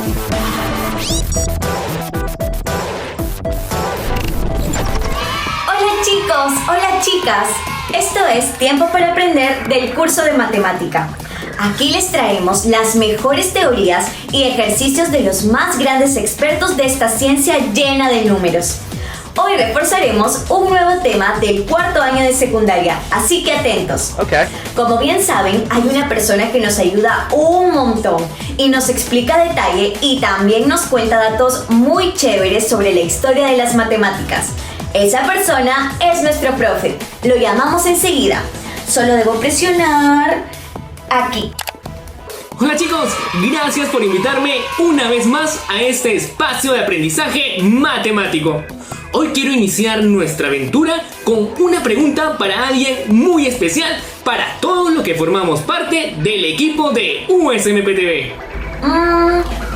Hola chicos, hola chicas. Esto es Tiempo para Aprender del curso de matemática. Aquí les traemos las mejores teorías y ejercicios de los más grandes expertos de esta ciencia llena de números. Hoy reforzaremos un nuevo tema del cuarto año de secundaria, así que atentos. Okay. Como bien saben, hay una persona que nos ayuda un montón y nos explica a detalle y también nos cuenta datos muy chéveres sobre la historia de las matemáticas. Esa persona es nuestro profe. Lo llamamos enseguida. Solo debo presionar aquí. Hola chicos, gracias por invitarme una vez más a este espacio de aprendizaje matemático. Hoy quiero iniciar nuestra aventura con una pregunta para alguien muy especial para todos los que formamos parte del equipo de USMPTV.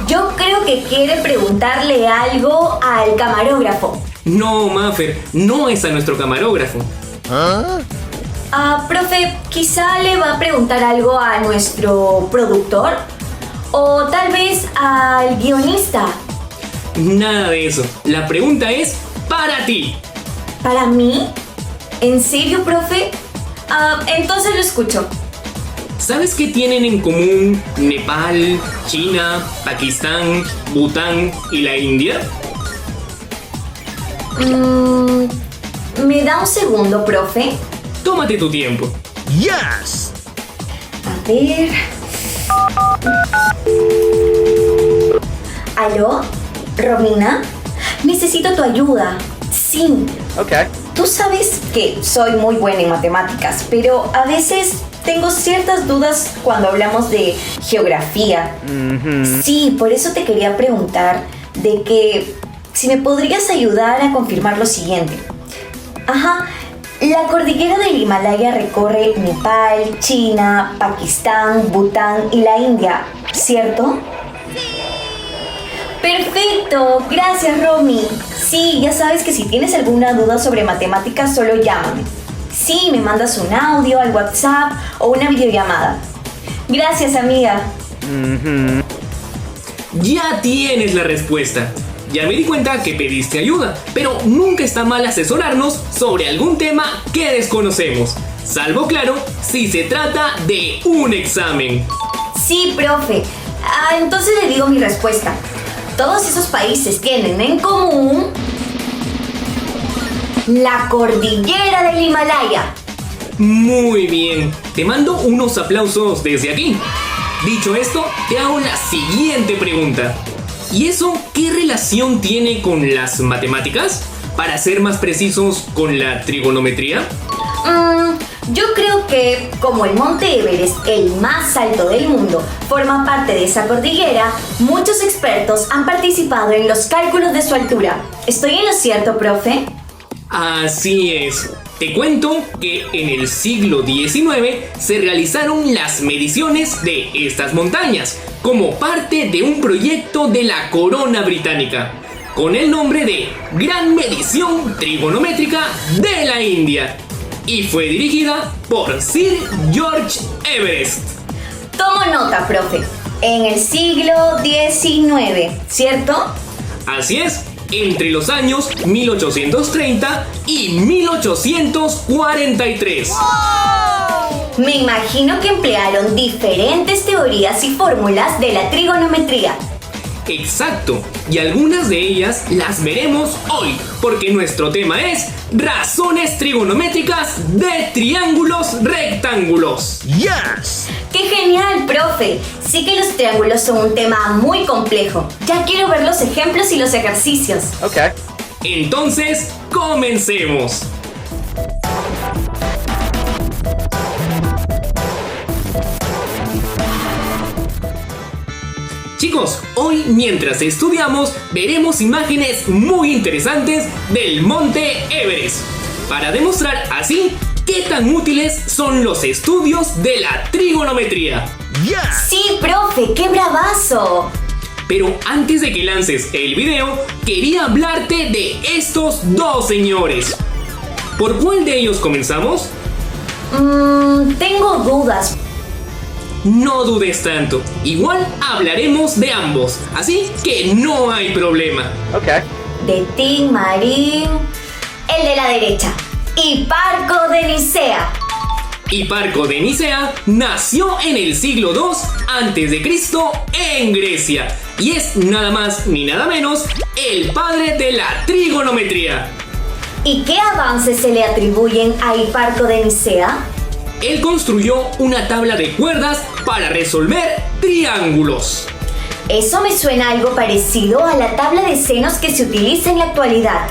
Yo creo que quiere preguntarle algo al camarógrafo. No, Maffer, no es a nuestro camarógrafo. Profe, quizá le va a preguntar algo a nuestro productor o tal vez al guionista. Nada de eso. La pregunta es para ti. ¿Para mí? ¿En serio, profe? Entonces lo escucho. ¿Sabes qué tienen en común Nepal, China, Pakistán, Bután y la India? ¿Me da un segundo, profe? Tómate tu tiempo. Yes. A ver... ¿Aló? ¿Romina? Necesito tu ayuda. Sí. Okay. Tú sabes que soy muy buena en matemáticas, pero a veces tengo ciertas dudas cuando hablamos de geografía. Sí, por eso te quería preguntar de que si me podrías ayudar a confirmar lo siguiente. La cordillera del Himalaya recorre Nepal, China, Pakistán, Bután y la India, ¿cierto? ¡Perfecto! Gracias, Romy. Sí, ya sabes que si tienes alguna duda sobre matemáticas, solo llámame. Sí, me mandas un audio al WhatsApp o una videollamada. Gracias, amiga. Ya tienes la respuesta. Ya me di cuenta que pediste ayuda, pero nunca está mal asesorarnos sobre algún tema que desconocemos. Salvo, claro, si se trata de un examen. Sí, profe. Entonces le digo mi respuesta. Todos esos países tienen en común la cordillera del Himalaya. Muy bien, te mando unos aplausos desde aquí. Dicho esto, te hago la siguiente pregunta. ¿Y eso qué relación tiene con las matemáticas? Para ser más precisos, ¿con la trigonometría? Yo creo que, como el Monte Everest, el más alto del mundo, forma parte de esa cordillera, muchos expertos han participado en los cálculos de su altura. ¿Estoy en lo cierto, profe? Así es. Te cuento que en el siglo XIX se realizaron las mediciones de estas montañas como parte de un proyecto de la corona británica con el nombre de Gran Medición Trigonométrica de la India y fue dirigida por Sir George Everest. Tomo nota, profe. En el siglo XIX, ¿cierto? Así es. Entre los años 1830 y 1843. ¡Wow! Me imagino que emplearon diferentes teorías y fórmulas de la trigonometría. Exacto, y algunas de ellas las veremos hoy, porque nuestro tema es razones trigonométricas de triángulos rectángulos. Yes. ¡Qué genial, profe! Sí que los triángulos son un tema muy complejo. Ya quiero ver los ejemplos y los ejercicios. Okay. Entonces, comencemos. Chicos, hoy mientras estudiamos veremos imágenes muy interesantes del Monte Everest para demostrar así qué tan útiles son los estudios de la trigonometría. Yes. Sí, profe, qué bravazo. Pero antes de que lances el video, quería hablarte de estos dos señores. ¿Por cuál de ellos comenzamos? Tengo dudas. no dudes tanto. Igual hablaremos de ambos, así que no hay problema. Okay. De Tim Marín, el de la derecha. Hiparco de Nicea. Hiparco de Nicea nació en el siglo II a.C. en Grecia y es nada más ni nada menos el padre de la trigonometría. ¿Y qué avances se le atribuyen a Hiparco de Nicea? Él construyó una tabla de cuerdas para resolver triángulos. Eso me suena algo parecido a la tabla de senos que se utiliza en la actualidad.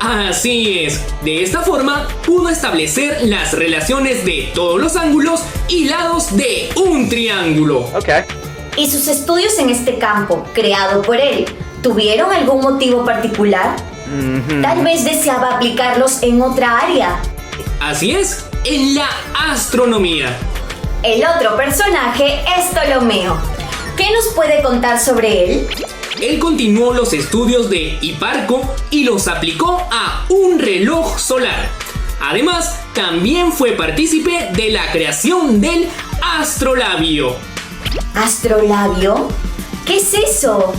Así es, de esta forma pudo establecer las relaciones de todos los ángulos y lados de un triángulo. Okay. ¿Y sus estudios en este campo, creado por él, tuvieron algún motivo particular? Tal vez deseaba aplicarlos en otra área. Así es, en la astronomía. El otro personaje es Ptolomeo. ¿Qué nos puede contar sobre él? Él continuó los estudios de Hiparco y los aplicó a un reloj solar. Además, también fue partícipe de la creación del astrolabio. ¿Astrolabio? ¿Qué es eso?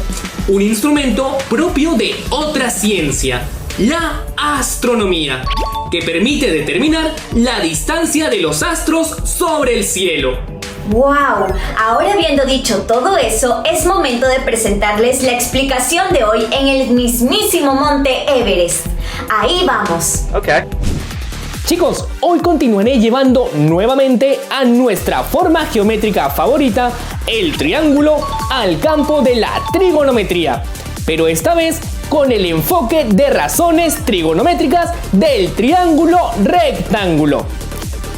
Un instrumento propio de otra ciencia, la astronomía, que permite determinar la distancia de los astros sobre el cielo. ¡Wow! Ahora habiendo dicho todo eso, es momento de presentarles la explicación de hoy en el mismísimo monte Everest. Ahí vamos. Okay. Chicos, hoy continuaré llevando nuevamente a nuestra forma geométrica favorita, el triángulo, al campo de la trigonometría, pero esta vez con el enfoque de razones trigonométricas del triángulo rectángulo.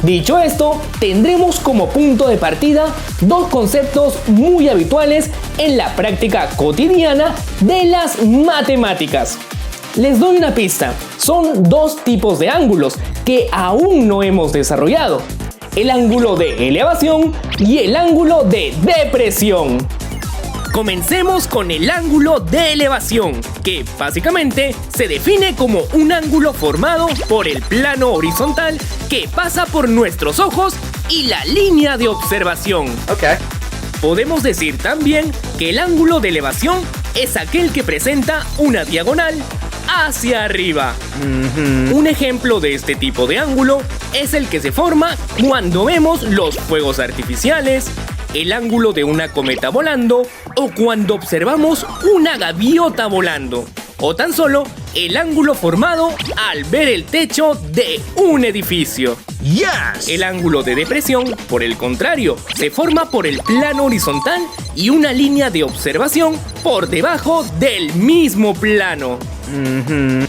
Dicho esto, tendremos como punto de partida dos conceptos muy habituales en la práctica cotidiana de las matemáticas. Les doy una pista, son dos tipos de ángulos que aún no hemos desarrollado: el ángulo de elevación y el ángulo de depresión. Comencemos con el ángulo de elevación, que básicamente se define como un ángulo formado por el plano horizontal que pasa por nuestros ojos y la línea de observación. Okay. Podemos decir también que el ángulo de elevación es aquel que presenta una diagonal hacia arriba. Un ejemplo de este tipo de ángulo es el que se forma cuando vemos los fuegos artificiales, el ángulo de una cometa volando o cuando observamos una gaviota volando, o tan solo el ángulo formado al ver el techo de un edificio. Yes. El ángulo de depresión, por el contrario, se forma por el plano horizontal y una línea de observación por debajo del mismo plano.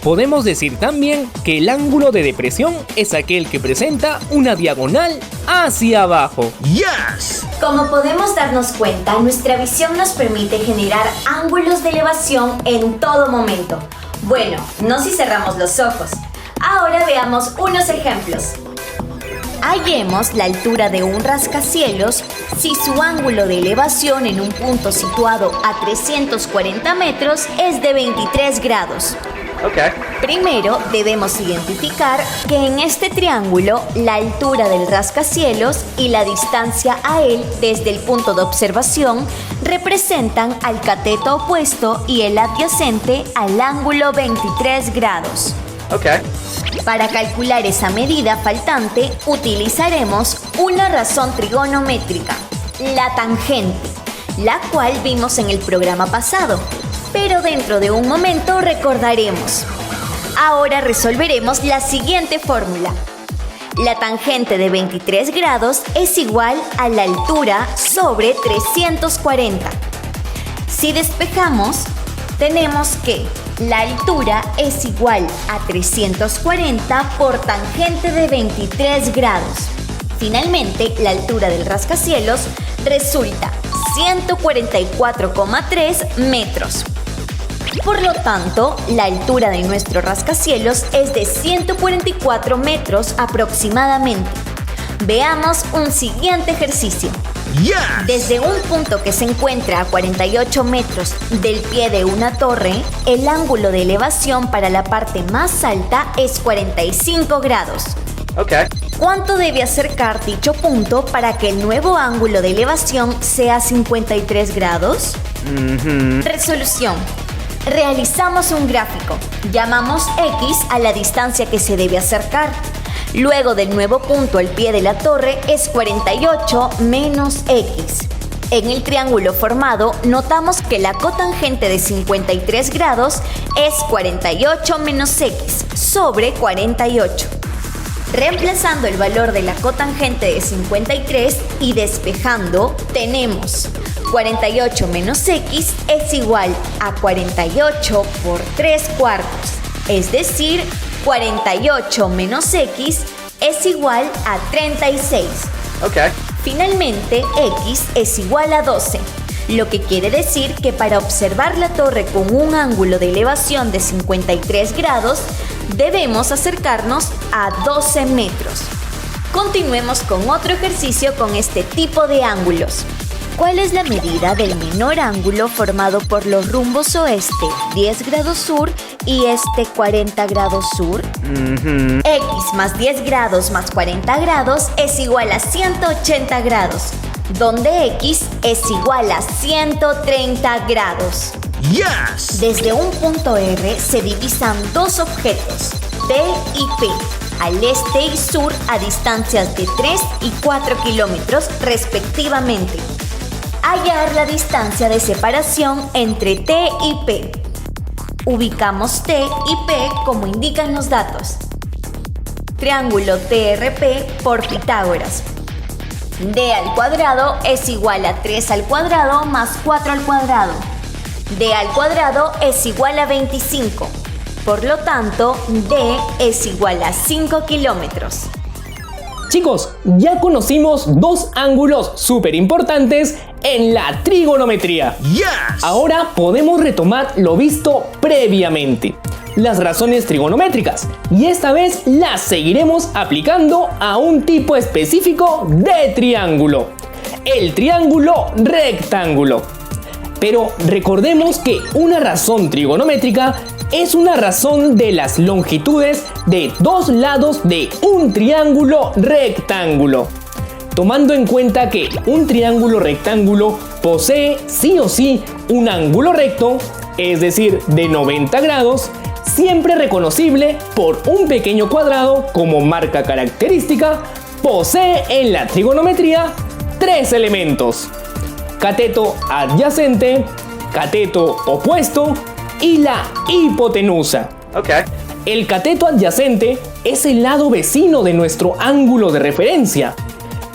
Podemos decir también que el ángulo de depresión es aquel que presenta una diagonal hacia abajo. Yes. Como podemos darnos cuenta, nuestra visión nos permite generar ángulos de elevación en todo momento. Bueno, no si cerramos los ojos. Ahora veamos unos ejemplos. Hallemos la altura de un rascacielos si su ángulo de elevación en un punto situado a 340 metros es de 23 grados. Okay. Primero debemos identificar que en este triángulo la altura del rascacielos y la distancia a él desde el punto de observación representan al cateto opuesto y el adyacente al ángulo 23 grados. Okay. Para calcular esa medida faltante utilizaremos una razón trigonométrica, la tangente, la cual vimos en el programa pasado, pero dentro de un momento recordaremos. Ahora resolveremos la siguiente fórmula. La tangente de 23 grados es igual a la altura sobre 340. Si despejamos, tenemos que la altura es igual a 340 por tangente de 23 grados. Finalmente, la altura del rascacielos resulta 144,3 metros. Por lo tanto, la altura de nuestro rascacielos es de 144 metros aproximadamente. Veamos un siguiente ejercicio. Yes. Desde un punto que se encuentra a 48 metros del pie de una torre, el ángulo de elevación para la parte más alta es 45 grados. Okay. ¿Cuánto debe acercar dicho punto para que el nuevo ángulo de elevación sea 53 grados? Resolución. Realizamos un gráfico. Llamamos X a la distancia que se debe acercar. Luego del nuevo punto al pie de la torre es 48 menos X. En el triángulo formado, notamos que la cotangente de 53 grados es 48 menos X sobre 48. Reemplazando el valor de la cotangente de 53 y despejando, tenemos 48 menos X es igual a 48 por 3 cuartos, es decir, 48 menos X es igual a 36. Okay. Finalmente, X es igual a 12, lo que quiere decir que para observar la torre con un ángulo de elevación de 53 grados, debemos acercarnos a 12 metros. Continuemos con otro ejercicio con este tipo de ángulos. ¿Cuál es la medida del menor ángulo formado por los rumbos oeste 10 grados sur y este 40 grados sur? X más 10 grados más 40 grados es igual a 180 grados, donde X es igual a 130 grados. Yes. Desde un punto R se divisan dos objetos, T y P, al este y sur a distancias de 3 y 4 kilómetros respectivamente. Hallar la distancia de separación entre T y P. Ubicamos T y P como indican los datos. Triángulo TRP por Pitágoras. D al cuadrado es igual a 3 al cuadrado más 4 al cuadrado. D al cuadrado es igual a 25. Por lo tanto, D es igual a 5 kilómetros. Chicos, ya conocimos dos ángulos súper importantes en la trigonometría. Yes. Ahora podemos retomar lo visto previamente, las razones trigonométricas, y esta vez las seguiremos aplicando a un tipo específico de triángulo, el triángulo rectángulo. Pero recordemos que una razón trigonométrica es una razón de las longitudes de dos lados de un triángulo rectángulo. Tomando en cuenta que un triángulo rectángulo posee sí o sí un ángulo recto, es decir, de 90 grados, siempre reconocible por un pequeño cuadrado como marca característica, posee en la trigonometría tres elementos: cateto adyacente, cateto opuesto y la hipotenusa. Okay. El cateto adyacente es el lado vecino de nuestro ángulo de referencia.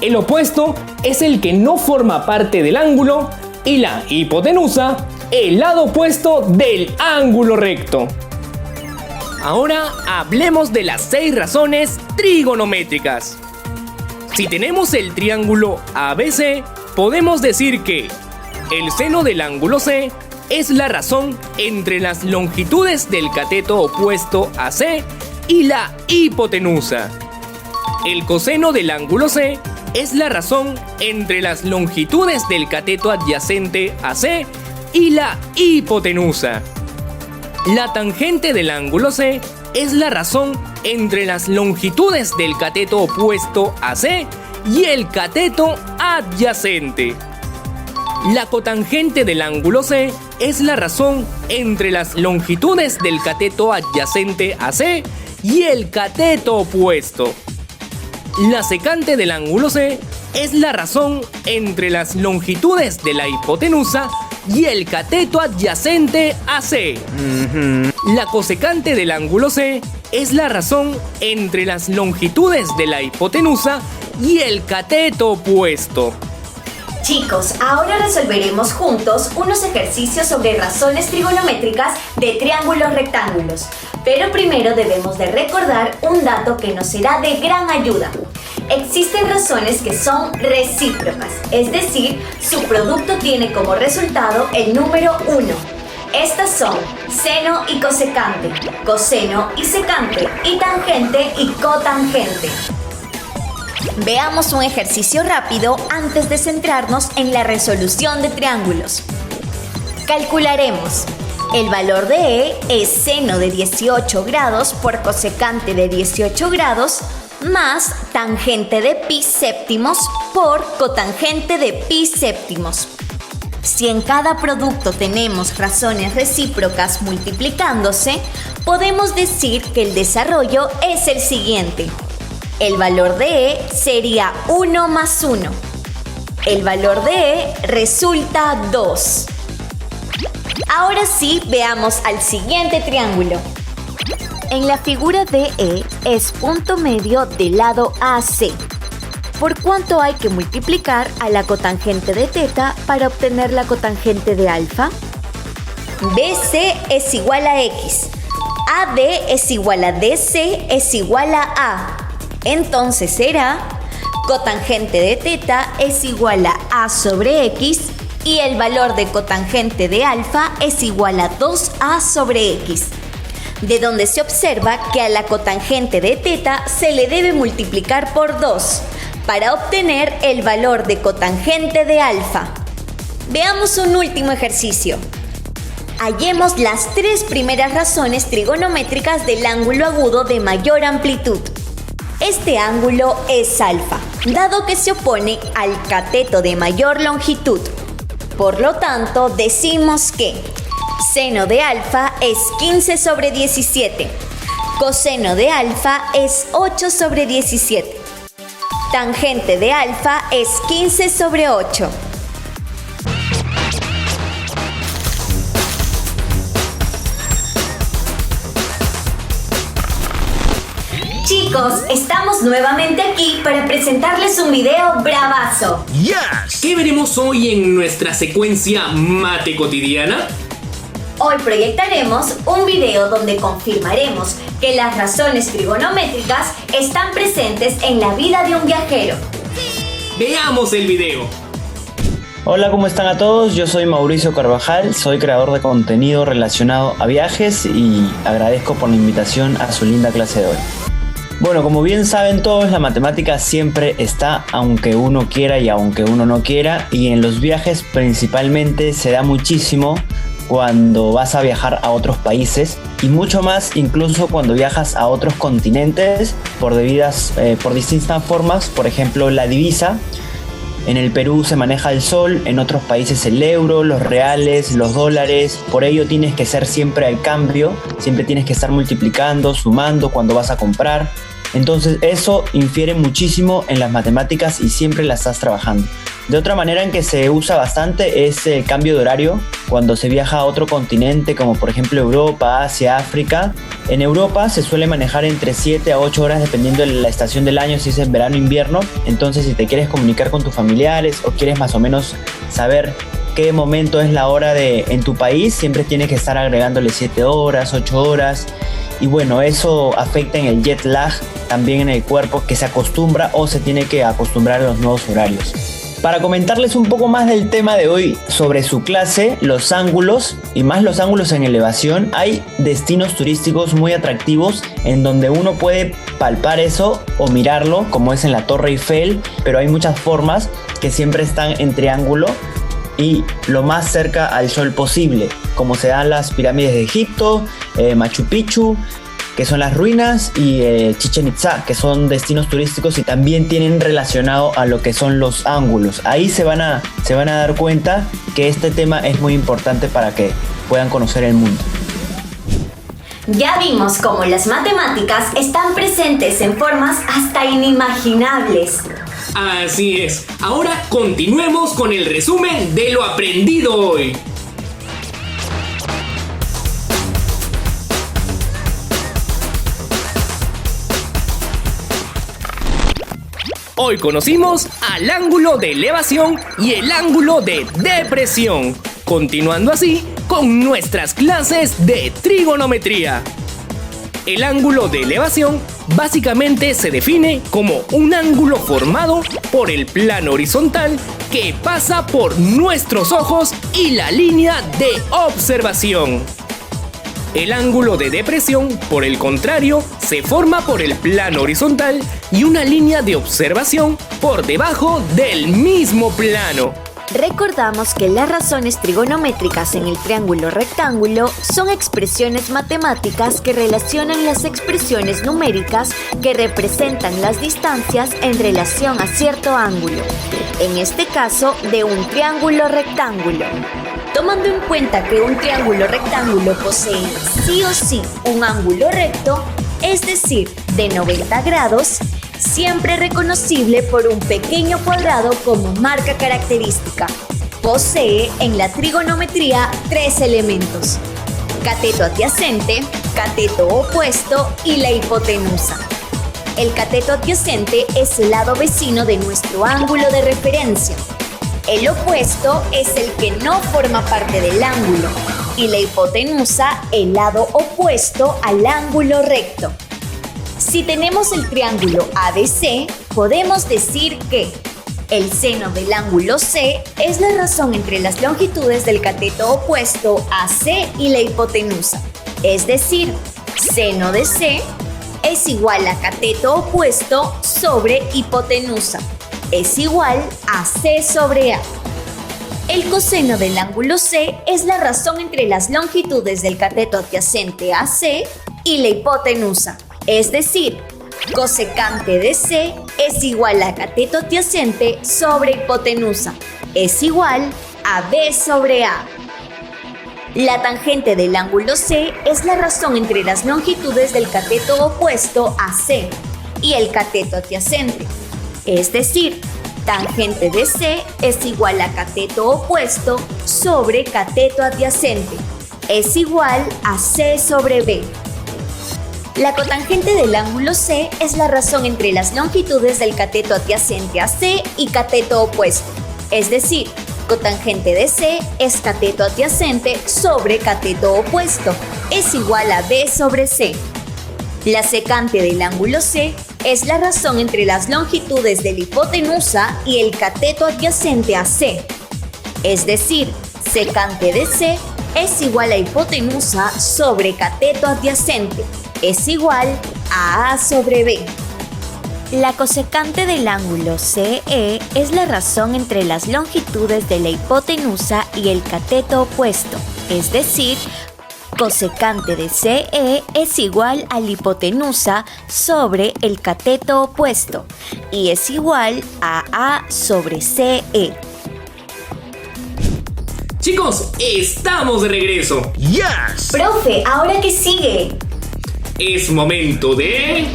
El opuesto es el que no forma parte del ángulo y la hipotenusa, el lado opuesto del ángulo recto. Ahora hablemos de las 6 razones trigonométricas. Si tenemos el triángulo ABC, podemos decir que el seno del ángulo C es la razón entre las longitudes del cateto opuesto a C y la hipotenusa. El coseno del ángulo C es la razón entre las longitudes del cateto adyacente a C y la hipotenusa. La tangente del ángulo C es la razón entre las longitudes del cateto opuesto a C y el cateto adyacente. La cotangente del ángulo C es la razón entre las longitudes del cateto adyacente a C y el cateto opuesto. La secante del ángulo C es la razón entre las longitudes de la hipotenusa y el cateto adyacente a C. La cosecante del ángulo C es la razón entre las longitudes de la hipotenusa y el cateto opuesto. Chicos, ahora resolveremos juntos unos ejercicios sobre razones trigonométricas de triángulos rectángulos. Pero primero debemos de recordar un dato que nos será de gran ayuda. Existen razones que son recíprocas, es decir, su producto tiene como resultado el número 1. Estas son seno y cosecante, coseno y secante, y tangente y cotangente. Veamos un ejercicio rápido antes de centrarnos en la resolución de triángulos. Calcularemos. El valor de E es seno de 18 grados por cosecante de 18 grados más tangente de pi séptimos por cotangente de pi séptimos. Si en cada producto tenemos razones recíprocas multiplicándose, podemos decir que el desarrollo es el siguiente. El valor de E sería 1 más 1. El valor de E resulta 2. Ahora sí, veamos al siguiente triángulo. En la figura DE es punto medio del lado AC. ¿Por cuánto hay que multiplicar a la cotangente de teta para obtener la cotangente de alfa? BC es igual a X. AD es igual a DC es igual a A. Entonces será cotangente de teta es igual a A sobre X y el valor de cotangente de alfa es igual a 2A sobre X. De donde se observa que a la cotangente de teta se le debe multiplicar por 2 para obtener el valor de cotangente de alfa. Veamos un último ejercicio. Hallemos las 3 primeras razones trigonométricas del ángulo agudo de mayor amplitud. Este ángulo es alfa, dado que se opone al cateto de mayor longitud. Por lo tanto, decimos que seno de alfa es 15 sobre 17. Coseno de alfa es 8 sobre 17. Tangente de alfa es 15 sobre 8. Chicos, estamos nuevamente aquí para presentarles un video bravazo. Yes! ¿Qué veremos hoy en nuestra secuencia Mate Cotidiana? Hoy proyectaremos un video donde confirmaremos que las razones trigonométricas están presentes en la vida de un viajero. Veamos el video. Hola, ¿cómo están a todos? Yo soy Mauricio Carvajal, soy creador de contenido relacionado a viajes y agradezco por la invitación a su linda clase de hoy. Bueno, como bien saben todos, la matemática siempre está aunque uno quiera y aunque uno no quiera, y en los viajes principalmente se da muchísimo cuando vas a viajar a otros países y mucho más incluso cuando viajas a otros continentes por distintas formas. Por ejemplo, la divisa. En el Perú se maneja el sol, en otros países el euro, los reales, los dólares. Por ello tienes que ser siempre al cambio, siempre tienes que estar multiplicando, sumando cuando vas a comprar. Entonces eso infiere muchísimo en las matemáticas y siempre las estás trabajando. De otra manera en que se usa bastante es el cambio de horario cuando se viaja a otro continente, como por ejemplo Europa, Asia, África. En Europa se suele manejar entre 7 a 8 horas dependiendo de la estación del año, si es en verano o invierno. Entonces, si te quieres comunicar con tus familiares o quieres más o menos saber qué momento es la hora en tu país, siempre tienes que estar agregándole 7 horas, 8 horas. Y bueno, eso afecta en el jet lag, también en el cuerpo que se acostumbra o se tiene que acostumbrar a los nuevos horarios. Para comentarles un poco más del tema de hoy sobre su clase, los ángulos y más los ángulos en elevación, hay destinos turísticos muy atractivos en donde uno puede palpar eso o mirarlo, como es en la Torre Eiffel, pero hay muchas formas que siempre están en triángulo y lo más cerca al sol posible, como se dan las pirámides de Egipto, Machu Picchu, que son las ruinas, y Chichén Itzá, que son destinos turísticos y también tienen relacionado a lo que son los ángulos. Ahí se van a dar cuenta que este tema es muy importante para que puedan conocer el mundo. Ya vimos cómo las matemáticas están presentes en formas hasta inimaginables. Así es. Ahora continuemos con el resumen de lo aprendido hoy. Hoy conocimos al ángulo de elevación y el ángulo de depresión, continuando así con nuestras clases de trigonometría. El ángulo de elevación básicamente se define como un ángulo formado por el plano horizontal que pasa por nuestros ojos y la línea de observación. El ángulo de depresión, por el contrario, se forma por el plano horizontal y una línea de observación por debajo del mismo plano. Recordamos que las razones trigonométricas en el triángulo rectángulo son expresiones matemáticas que relacionan las expresiones numéricas que representan las distancias en relación a cierto ángulo, en este caso de un triángulo rectángulo. Tomando en cuenta que un triángulo rectángulo posee sí o sí un ángulo recto, es decir, de 90 grados, siempre reconocible por un pequeño cuadrado como marca característica. Posee en la trigonometría 3 elementos: cateto adyacente, cateto opuesto y la hipotenusa. El cateto adyacente es el lado vecino de nuestro ángulo de referencia. El opuesto es el que no forma parte del ángulo y la hipotenusa el lado opuesto al ángulo recto. Si tenemos el triángulo ABC, podemos decir que el seno del ángulo C es la razón entre las longitudes del cateto opuesto AC y la hipotenusa. Es decir, seno de C es igual a cateto opuesto sobre hipotenusa. Es igual a C sobre A. El coseno del ángulo C es la razón entre las longitudes del cateto adyacente AC y la hipotenusa. Es decir, cosecante de C es igual a cateto adyacente sobre hipotenusa. Es igual a B sobre A. La tangente del ángulo C es la razón entre las longitudes del cateto opuesto a C y el cateto adyacente. Es decir, tangente de C es igual a cateto opuesto sobre cateto adyacente. Es igual a C sobre B. La cotangente del ángulo C es la razón entre las longitudes del cateto adyacente a C y cateto opuesto. Es decir, cotangente de C es cateto adyacente sobre cateto opuesto. Es igual a B sobre C. La secante del ángulo C es la razón entre las longitudes de la hipotenusa y el cateto adyacente a C. Es decir, secante de C es igual a hipotenusa sobre cateto adyacente. Es igual a A sobre B. La cosecante del ángulo CE es la razón entre las longitudes de la hipotenusa y el cateto opuesto. Es decir, cosecante de CE es igual a la hipotenusa sobre el cateto opuesto y es igual a A sobre CE. Chicos, estamos de regreso. Yes. Profe, ¿ahora qué sigue? Es momento de...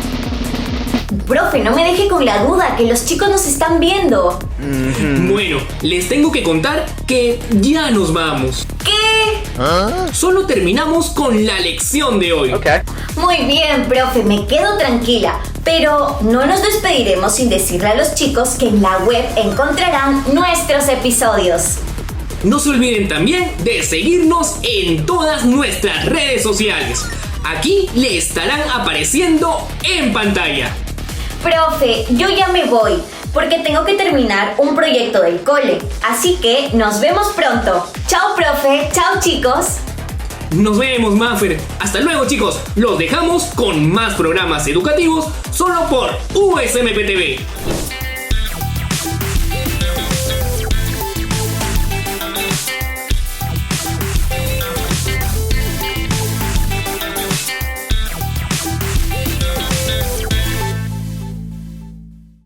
Profe, no me deje con la duda, que los chicos nos están viendo. Bueno, les tengo que contar que ya nos vamos. ¿Qué? Solo terminamos con la lección de hoy. Okay. Muy bien, profe, me quedo tranquila. Pero no nos despediremos sin decirle a los chicos que en la web encontrarán nuestros episodios. No se olviden también de seguirnos en todas nuestras redes sociales. Aquí le estarán apareciendo en pantalla. Profe, yo ya me voy, porque tengo que terminar un proyecto del cole. Así que nos vemos pronto. Chao, profe. Chao, chicos. Nos vemos, Maffer. Hasta luego, chicos. Los dejamos con más programas educativos solo por USMPTV.